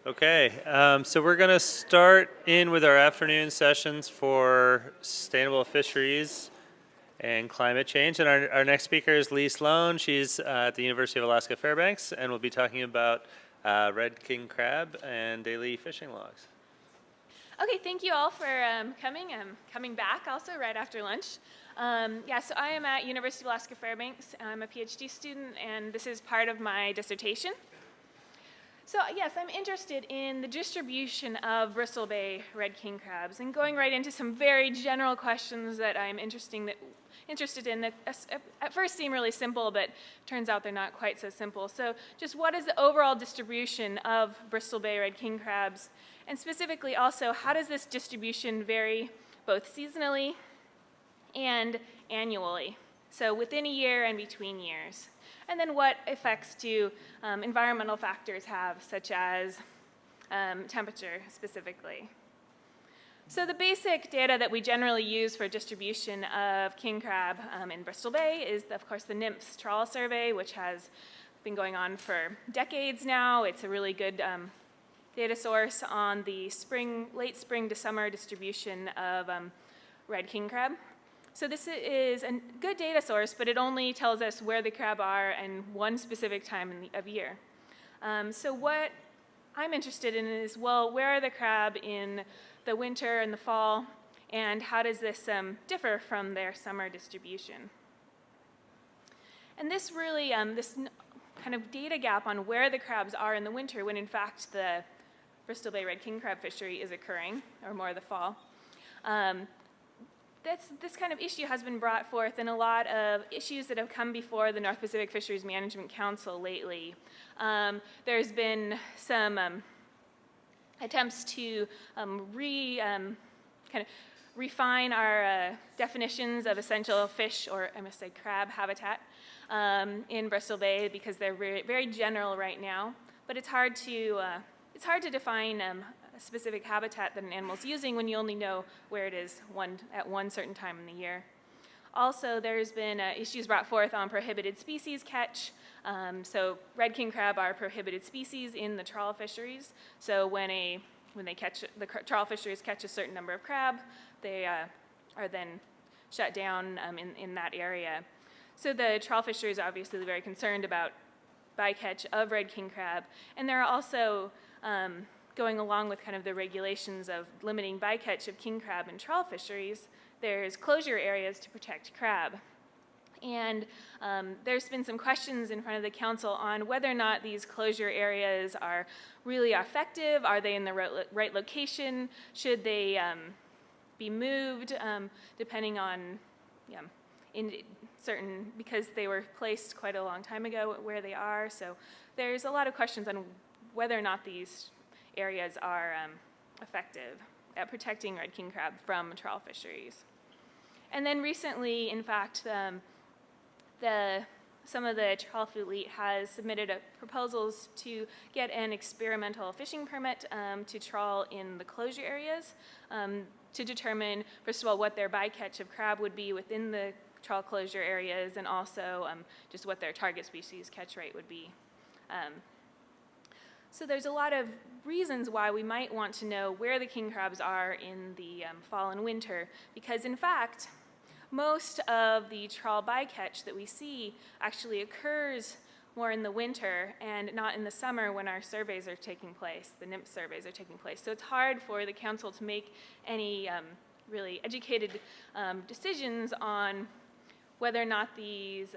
Okay, so we're going to start in with our afternoon sessions for sustainable fisheries and climate change. And our next speaker is Lee Sloan. She's at the University of Alaska Fairbanks and will be talking about red king crab and daily fishing logs. Okay, thank you all for coming. I'm coming back also right after lunch. So I am at University of Alaska Fairbanks. I'm a PhD student, and this is part of my dissertation. So yes, I'm interested in the distribution of Bristol Bay red king crabs and going right into some very general questions that I'm interested in that at first seem really simple, but turns out they're not quite so simple. So just what is the overall distribution of Bristol Bay red king crabs? And specifically also, how does this distribution vary both seasonally and annually? So within a year and between years. And then what effects do environmental factors have, such as temperature specifically? So the basic data that we generally use for distribution of king crab in Bristol Bay is, of course, the NMFS trawl survey, which has been going on for decades now. It's a really good data source on the late spring to summer distribution of red king crab. So this is a good data source, but it only tells us where the crab are and one specific time of year. So what I'm interested in is, well, where are the crab in the winter and the fall, and how does this differ from their summer distribution? And this really, this kind of data gap on where the crabs are in the winter, when in fact the Bristol Bay red king crab fishery is occurring, or more the fall, this kind of issue has been brought forth in a lot of issues that have come before the North Pacific Fisheries Management Council lately. There's been some attempts to refine our definitions of essential fish, or I must say crab habitat, in Bristol Bay, because they're very, very general right now. But it's hard to define a specific habitat that an animal's using when you only know where it is at one certain time in the year. Also, there's been issues brought forth on prohibited species catch. So red king crab are prohibited species in the trawl fisheries. So when the trawl fisheries catch a certain number of crab, they are then shut down in that area. So the trawl fisheries are obviously very concerned about bycatch of red king crab, and there are also going along with kind of the regulations of limiting bycatch of king crab in trawl fisheries, there's closure areas to protect crab. And there's been some questions in front of the council on whether or not these closure areas are really effective. Are they in the right location? Should they be moved depending on, because they were placed quite a long time ago where they are. So there's a lot of questions on whether or not these areas are effective at protecting red king crab from trawl fisheries. And then recently, in fact, some of the trawl fleet has submitted proposals to get an experimental fishing permit to trawl in the closure areas to determine, first of all, what their bycatch of crab would be within the trawl closure areas, and also just what their target species catch rate would be. So there's a lot of reasons why we might want to know where the king crabs are in the fall and winter, because in fact, most of the trawl bycatch that we see actually occurs more in the winter and not in the summer when our surveys are taking place, the NMFS surveys are taking place. So it's hard for the council to make any really educated decisions on whether or not these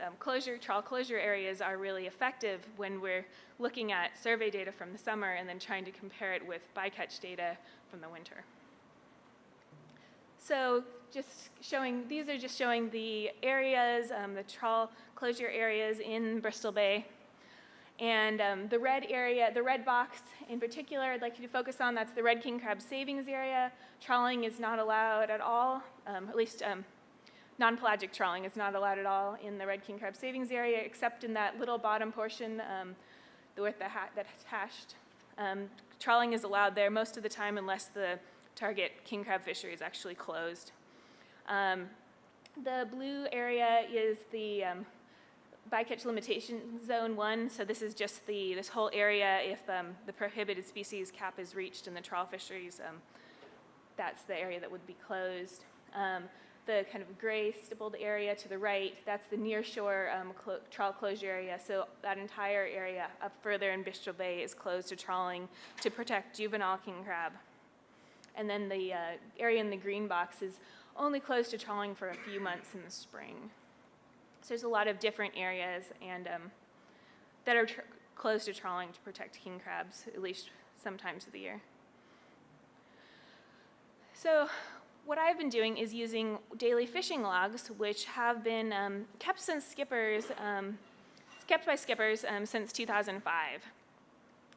trawl closure areas are really effective when we're looking at survey data from the summer and then trying to compare it with bycatch data from the winter. So these are just showing the areas, the trawl closure areas in Bristol Bay. And the red box in particular, I'd like you to focus on, that's the red king crab savings area. Trawling is not allowed at all, at least non-pelagic trawling is not allowed at all in the red king crab savings area, except in that little bottom portion with that's hashed. Trawling is allowed there most of the time unless the target king crab fishery is actually closed. The blue area is the bycatch limitation zone 1, so this is just this whole area if the prohibited species cap is reached in the trawl fisheries, that's the area that would be closed. The kind of gray stippled area to the right, that's the nearshore trawl closure area, so that entire area up further in Bristol Bay is closed to trawling to protect juvenile king crab. And then the area in the green box is only closed to trawling for a few months in the spring. So there's a lot of different areas and that are closed to trawling to protect king crabs, at least sometimes of the year. So what I've been doing is using daily fishing logs, which have been kept by skippers since 2005.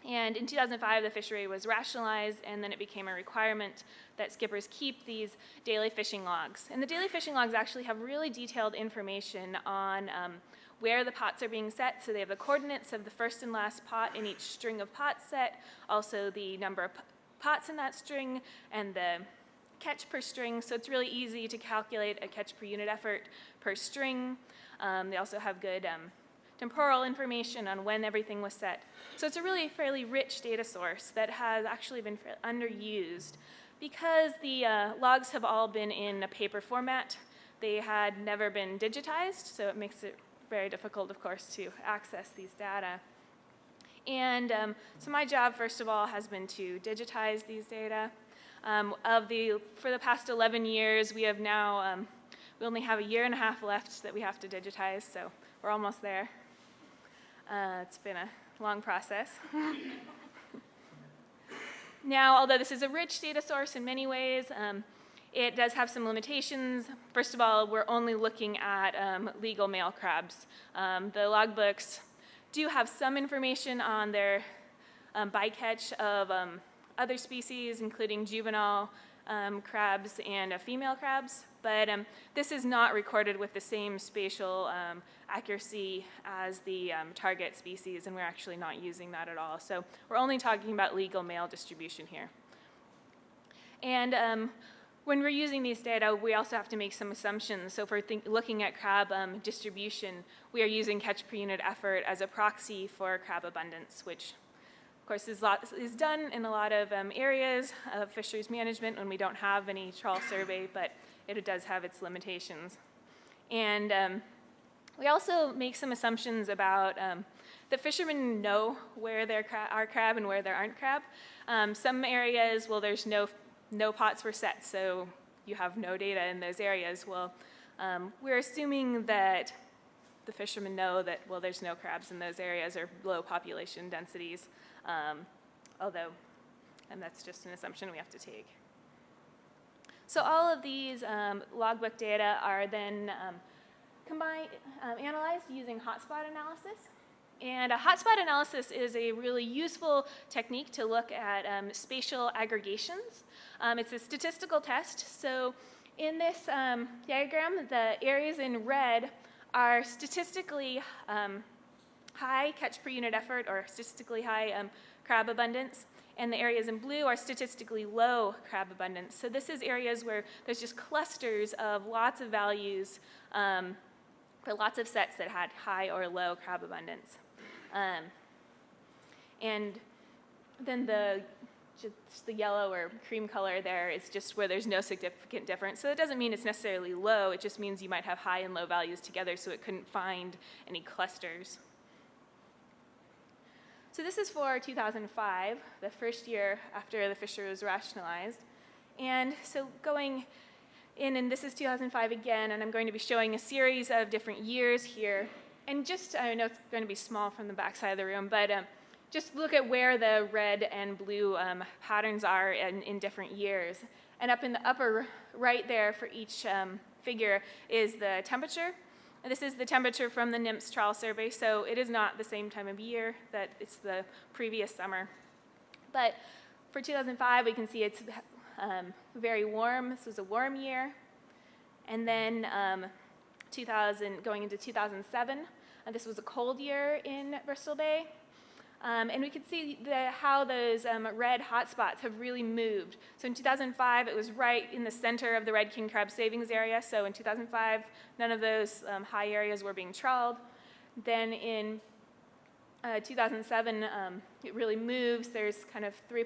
And in 2005, the fishery was rationalized, and then it became a requirement that skippers keep these daily fishing logs. And the daily fishing logs actually have really detailed information on where the pots are being set. So they have the coordinates of the first and last pot in each string of pots set, also the number of pots in that string, and the catch per string. So it's really easy to calculate a catch per unit effort per string. They also have good temporal information on when everything was set. So it's a really fairly rich data source that has actually been underused because the logs have all been in a paper format. They had never been digitized, so it makes it very difficult, of course, to access these data. And so my job, first of all, has been to digitize these data. For the past 11 years, we have now, we only have a year and a half left that we have to digitize, so we're almost there. It's been a long process. Now, although this is a rich data source in many ways, it does have some limitations. First of all, we're only looking at legal male crabs. The logbooks do have some information on their bycatch of other species, including juvenile crabs and female crabs, but this is not recorded with the same spatial accuracy as the target species, and we're actually not using that at all. So we're only talking about legal male distribution here. And when we're using these data, we also have to make some assumptions. So if we're looking at crab distribution, we are using catch per unit effort as a proxy for crab abundance, which of course is done in a lot of areas of fisheries management when we don't have any trawl survey, but it does have its limitations. And we also make some assumptions about the fishermen know where there are crab and where there aren't crab. Some areas, well, there's no pots were set, so you have no data in those areas. Well, we're assuming that the fishermen know that, well, there's no crabs in those areas or low population densities, although, and that's just an assumption we have to take. So all of these logbook data are then analyzed using hotspot analysis. And a hotspot analysis is a really useful technique to look at spatial aggregations. It's a statistical test. So in this diagram, the areas in red are statistically high catch per unit effort or statistically high crab abundance, and the areas in blue are statistically low crab abundance. So this is areas where there's just clusters of lots of values for lots of sets that had high or low crab abundance. And then just the yellow or cream color there is just where there's no significant difference. So it doesn't mean it's necessarily low, it just means you might have high and low values together, so it couldn't find any clusters. So this is for 2005, the first year after the fishery was rationalized. And so going in, and this is 2005 again, and I'm going to be showing a series of different years here. And just, I know it's going to be small from the back side of the room, but just look at where the red and blue patterns are in different years. And up in the upper right there for each figure is the temperature. And this is the temperature from the NMFS trawl survey, so it is not the same time of year that it's the previous summer. But for 2005, we can see it's very warm. This was a warm year. And then going into 2007, this was a cold year in Bristol Bay. And we can see how those red hotspots have really moved. So in 2005, it was right in the center of the red king crab savings area. So in 2005, none of those high areas were being trawled. Then in 2007, it really moves. There's kind of three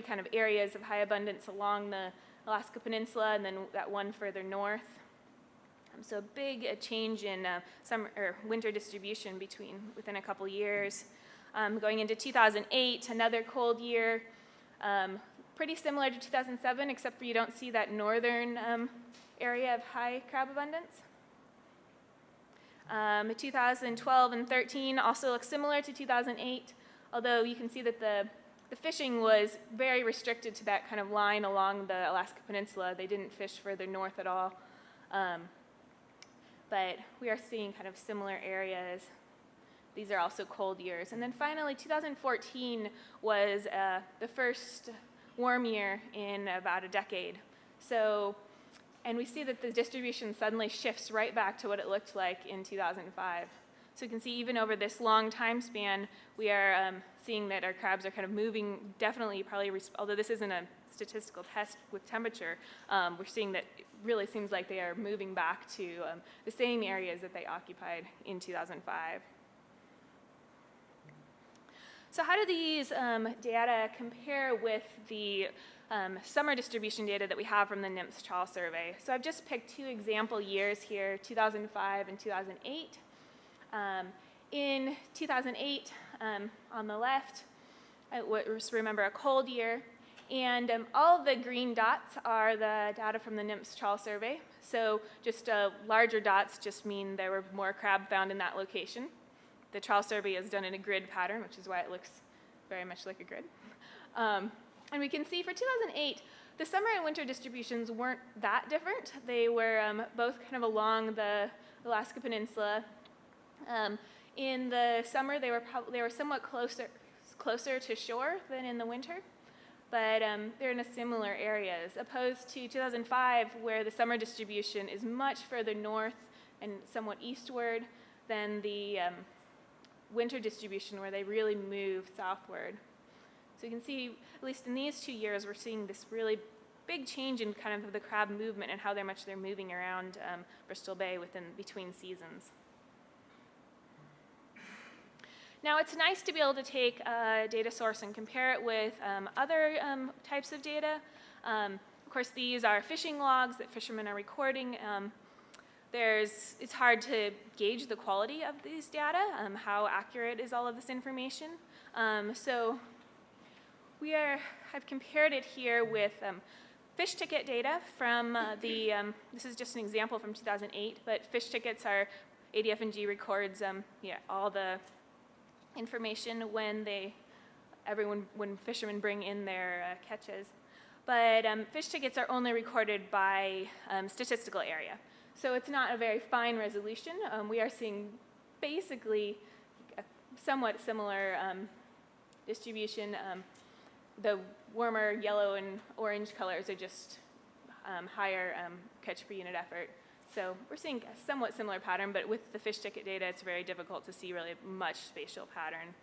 kind of areas of high abundance along the Alaska Peninsula, and then that one further north. So a big change in summer or winter distribution within a couple years. Going into 2008, another cold year, pretty similar to 2007, except for you don't see that northern area of high crab abundance. 2012 and 13 also look similar to 2008, although you can see that the fishing was very restricted to that kind of line along the Alaska Peninsula. They didn't fish further north at all. But we are seeing kind of similar areas. These are also cold years. And then finally, 2014 was the first warm year in about a decade. And we see that the distribution suddenly shifts right back to what it looked like in 2005. So you can see even over this long time span, we are seeing that our crabs are kind of moving, definitely probably, although this isn't a statistical test with temperature, we're seeing that it really seems like they are moving back to the same areas that they occupied in 2005. So how do these data compare with the summer distribution data that we have from the NMFS Trawl Survey? So I've just picked two example years here, 2005 and 2008. In 2008, on the left, just remember a cold year, and all of the green dots are the data from the NMFS Trawl Survey. So just larger dots just mean there were more crab found in that location. The trawl survey is done in a grid pattern, which is why it looks very much like a grid. And we can see for 2008, the summer and winter distributions weren't that different. They were both kind of along the Alaska Peninsula. In the summer, they were somewhat closer to shore than in the winter, but they're in a similar areas, opposed to 2005, where the summer distribution is much further north and somewhat eastward than the winter distribution, where they really move southward. So you can see, at least in these 2 years, we're seeing this really big change in kind of the crab movement and how much they're moving around Bristol Bay between seasons. Now, it's nice to be able to take a data source and compare it with other types of data. Of course, these are fishing logs that fishermen are recording. It's hard to gauge the quality of these data, how accurate is all of this information. So I've compared it here with fish ticket data from this is just an example from 2008, but fish tickets are, ADF&G records all the information when fishermen bring in their catches. But fish tickets are only recorded by statistical area. So it's not a very fine resolution. We are seeing basically a somewhat similar distribution. The warmer yellow and orange colors are just higher catch per unit effort. So we're seeing a somewhat similar pattern, but with the fish ticket data, it's very difficult to see really much spatial pattern.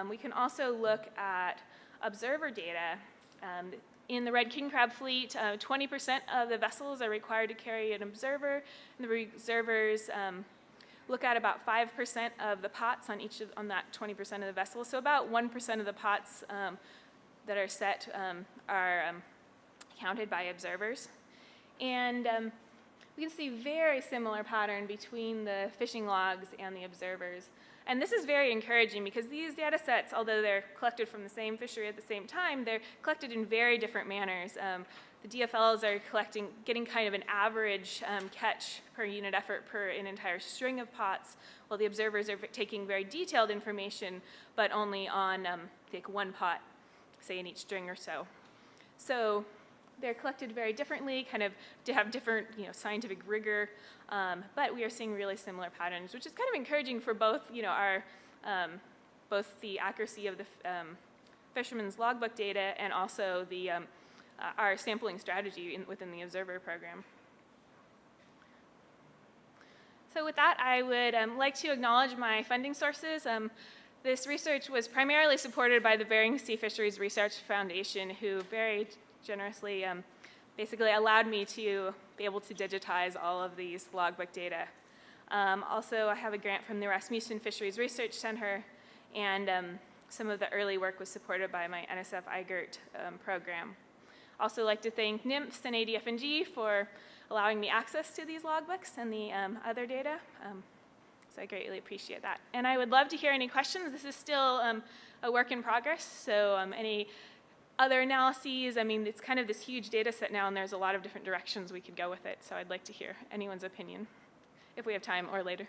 We can also look at observer data. In the red king crab fleet, 20% of the vessels are required to carry an observer, and the observers look at about 5% of the pots on that 20% of the vessels. So about 1% of the pots that are set are counted by observers. And we can see very similar pattern between the fishing logs and the observers. And this is very encouraging because these data sets, although they're collected from the same fishery at the same time, they're collected in very different manners. The DFLs are getting kind of an average catch per unit effort per an entire string of pots, while the observers are taking very detailed information, but only on like one pot, say in each string or so. So they're collected very differently, kind of to have different scientific rigor, but we are seeing really similar patterns, which is kind of encouraging for both both the accuracy of the fishermen's logbook data and also the our sampling strategy within the observer program. So with that, I would like to acknowledge my funding sources. This research was primarily supported by the Bering Sea Fisheries Research Foundation, who very generously basically allowed me to be able to digitize all of these logbook data. Also, I have a grant from the Rasmussen Fisheries Research Center, and some of the early work was supported by my NSF IGERT program. Also like to thank NIMPS and ADF&G for allowing me access to these logbooks and the other data. So I greatly appreciate that. And I would love to hear any questions. This is still a work in progress, so any other analyses, I mean, it's kind of this huge data set now, and there's a lot of different directions we could go with it, so I'd like to hear anyone's opinion, if we have time or later.